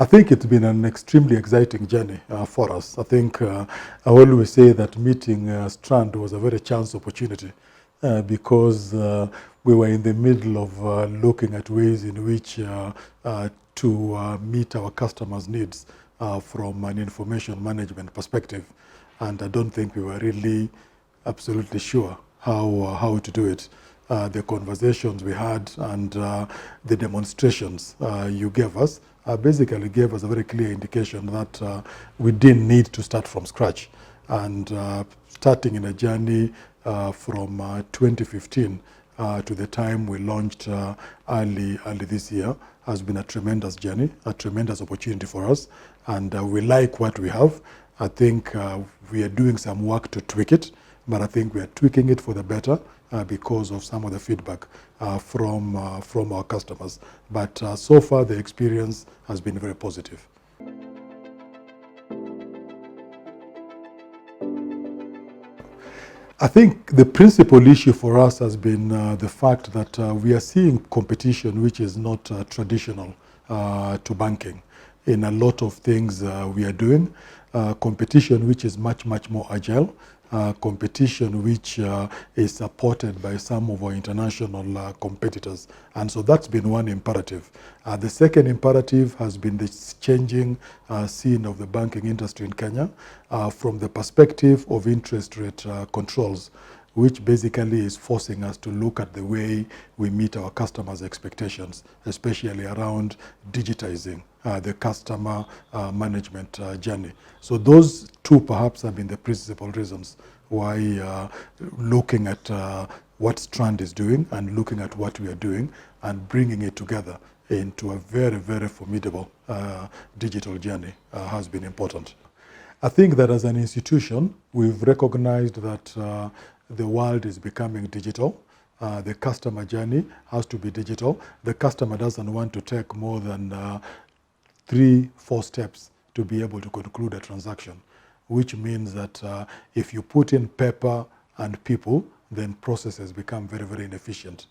I think it's been an extremely exciting journey for us. I think I always say that meeting Strand was a very chance opportunity because we were in the middle of looking at ways in which to meet our customers' needs from an information management perspective. And I don't think we were really absolutely sure how to do it. The conversations we had and the demonstrations you gave us basically gave us a very clear indication that we didn't need to start from scratch. And starting in a journey from 2015 to the time we launched early this year has been a tremendous journey, a tremendous opportunity for us. And we like what we have. I think we are doing some work to tweak it, but I think we are tweaking it for the better because of some of the feedback from our customers. But so far, the experience has been very positive. I think the principal issue for us has been the fact that we are seeing competition which is not traditional to banking. In a lot of things we are doing, competition which is much more agile, competition which is supported by some of our international competitors. And so that's been one imperative. The second imperative has been the changing scene of the banking industry in Kenya from the perspective of interest rate controls, which basically is forcing us to look at the way we meet our customers' expectations, especially around digitizing the customer management journey. So those two perhaps have been the principal reasons why looking at what Strand is doing and looking at what we are doing and bringing it together into a very formidable digital journey has been important. I think that as an institution, we've recognized that the world is becoming digital. The customer journey has to be digital. The customer doesn't want to take more than 3-4 steps to be able to conclude a transaction, which means that if you put in paper and people, then processes become very inefficient.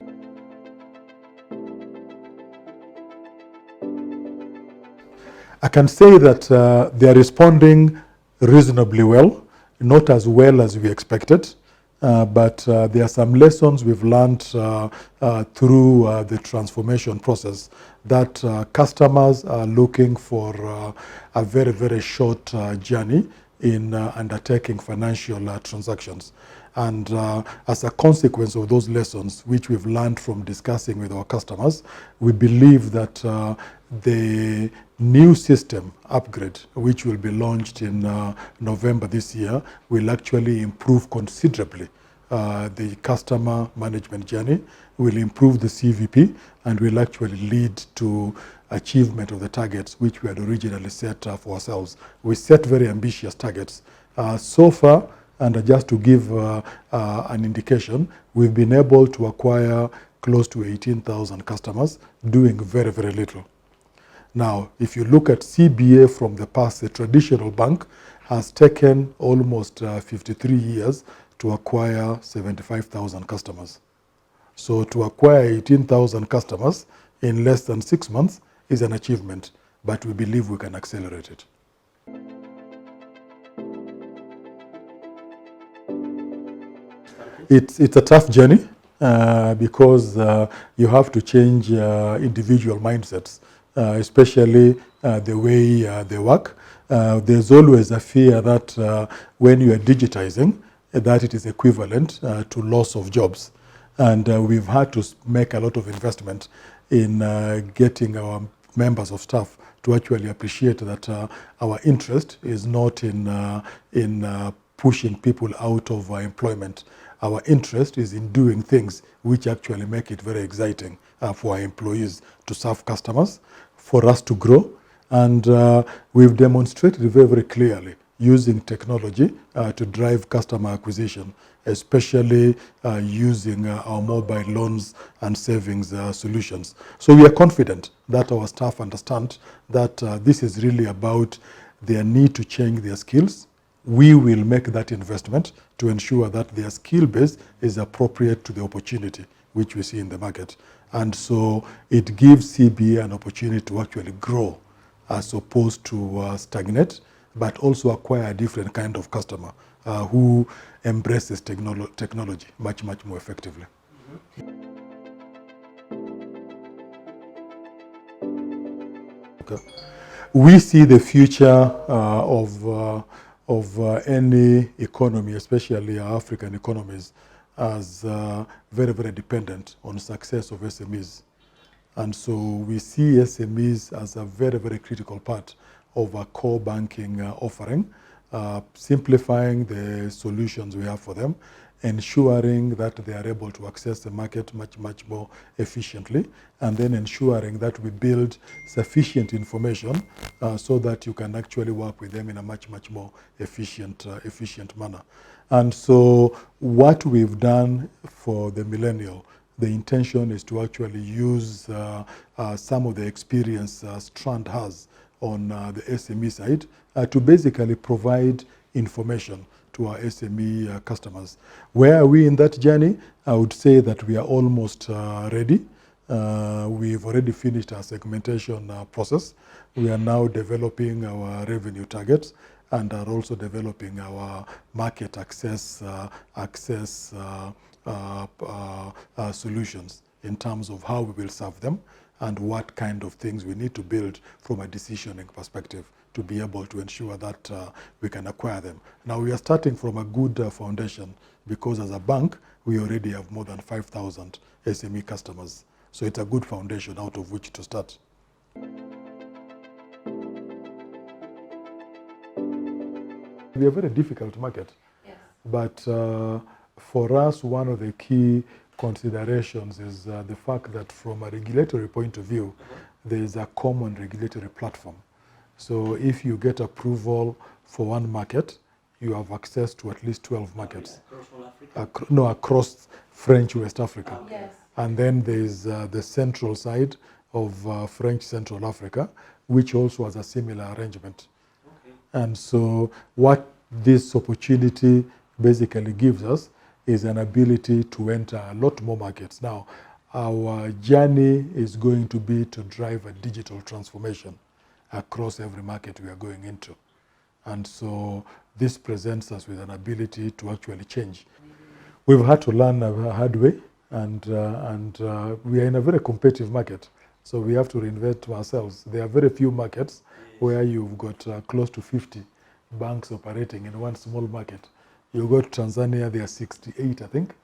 I can say that they are responding reasonably well, not as well as we expected. But there are some lessons we've learned through the transformation process that customers are looking for a very short journey in undertaking financial transactions. And as a consequence of those lessons, which we've learned from discussing with our customers, we believe that the new system upgrade, which will be launched in November this year, will actually improve considerably the customer management journey, will improve the CVP, and will actually lead to achievement of the targets which we had originally set for ourselves. We set very ambitious targets. So far, and just to give an indication, we've been able to acquire close to 18,000 customers, doing very little. Now, if you look at CBA from the past, the traditional bank has taken almost 53 years to acquire 75,000 customers. So to acquire 18,000 customers in less than 6 months is an achievement, but we believe we can accelerate it. It's a tough journey because you have to change individual mindsets, especially the way they work. There's always a fear that when you are digitizing, that it is equivalent to loss of jobs. And we've had to make a lot of investment in getting our members of staff to actually appreciate that our interest is not in pushing people out of employment. Our interest is in doing things which actually make it very exciting for our employees to serve customers, for us to grow. And we've demonstrated very clearly using technology to drive customer acquisition, especially using our mobile loans and savings solutions. So we are confident that our staff understand that this is really about their need to change their skills. We will make that investment to ensure that their skill base is appropriate to the opportunity which we see in the market. And so it gives CBA an opportunity to actually grow as opposed to stagnate, but also acquire a different kind of customer who embraces technology much more effectively. Okay. We see the future of any economy, especially African economies, as very dependent on success of SMEs. And so we see SMEs as a very critical part of our core banking offering, simplifying the solutions we have for them, ensuring that they are able to access the market much more efficiently, and then ensuring that we build sufficient information so that you can actually work with them in a much more efficient manner. And so what we've done for the millennial, the intention is to actually use some of the experience Strand has on the SME side to basically provide information to our SME customers. Where are we in that journey? I would say that we are almost ready. We've already finished our segmentation process. We are now developing our revenue targets and are also developing our market access solutions in terms of how we will serve them and what kind of things we need to build from a decisioning perspective to be able to ensure that we can acquire them. Now we are starting from a good foundation because as a bank, we already have more than 5,000 SME customers. So it's a good foundation out of which to start. We are a very difficult market, yes. But for us, one of the key considerations is the fact that from a regulatory point of view, there is a common regulatory platform. So if you get approval for one market, you have access to at least 12 markets. Across all Africa? Across French West Africa. Oh, yes. And then there is the central side of French Central Africa, which also has a similar arrangement. Okay. And so what this opportunity basically gives us is an ability to enter a lot more markets. Now, our journey is going to be to drive a digital transformation across every market we are going into. And so this presents us with an ability to actually change. We've had to learn a hard way, and we are in a very competitive market. So we have to reinvent ourselves. There are very few markets where you've got close to 50 banks operating in one small market. You go to Tanzania, there are 68, I think,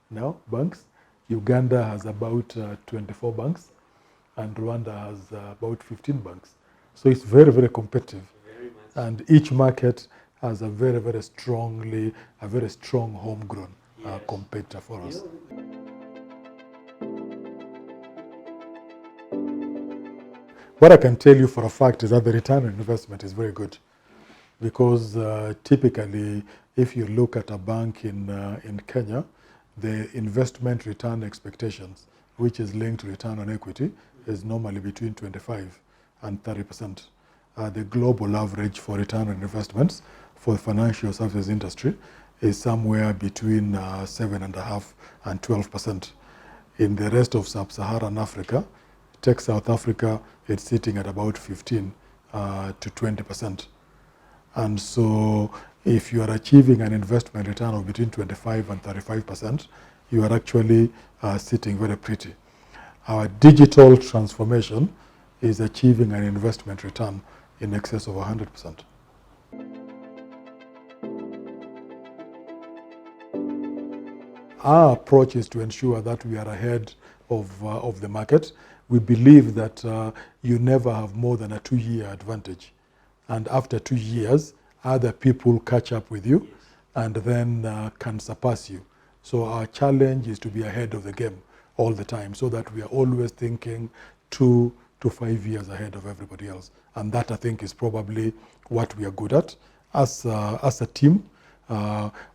now, banks. Uganda has about 24 banks, and Rwanda has about 15 banks. So it's very competitive. Very much. And each market has a very strong homegrown competitor for us. What I can tell you for a fact is that the return on investment is very good. Because typically, if you look at a bank in Kenya, the investment return expectations, which is linked to return on equity, is normally between 25 and 30%. The global average for return on investments for the financial services industry is somewhere between 7.5% and 12%. In the rest of sub-Saharan Africa, take South Africa, it's sitting at about 15 to 20%. And so if you are achieving an investment return of between 25 and 35%, you are actually sitting very pretty. Our digital transformation is achieving an investment return in excess of 100%. Our approach is to ensure that we are ahead of the market. We believe that you never have more than a 2-year advantage. And after 2 years, other people catch up with you and then can surpass you. So our challenge is to be ahead of the game all the time so that we are always thinking 2 to 5 years ahead of everybody else. And that, I think, is probably what we are good at. As a team,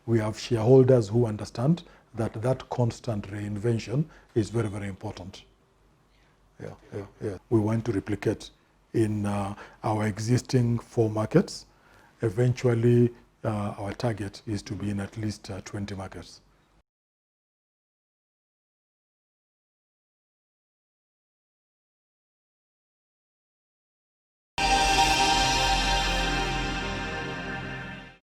we have shareholders who understand that constant reinvention is very important. Yeah. We want to replicate in our existing 4 markets. Eventually, our target is to be in at least 20 markets.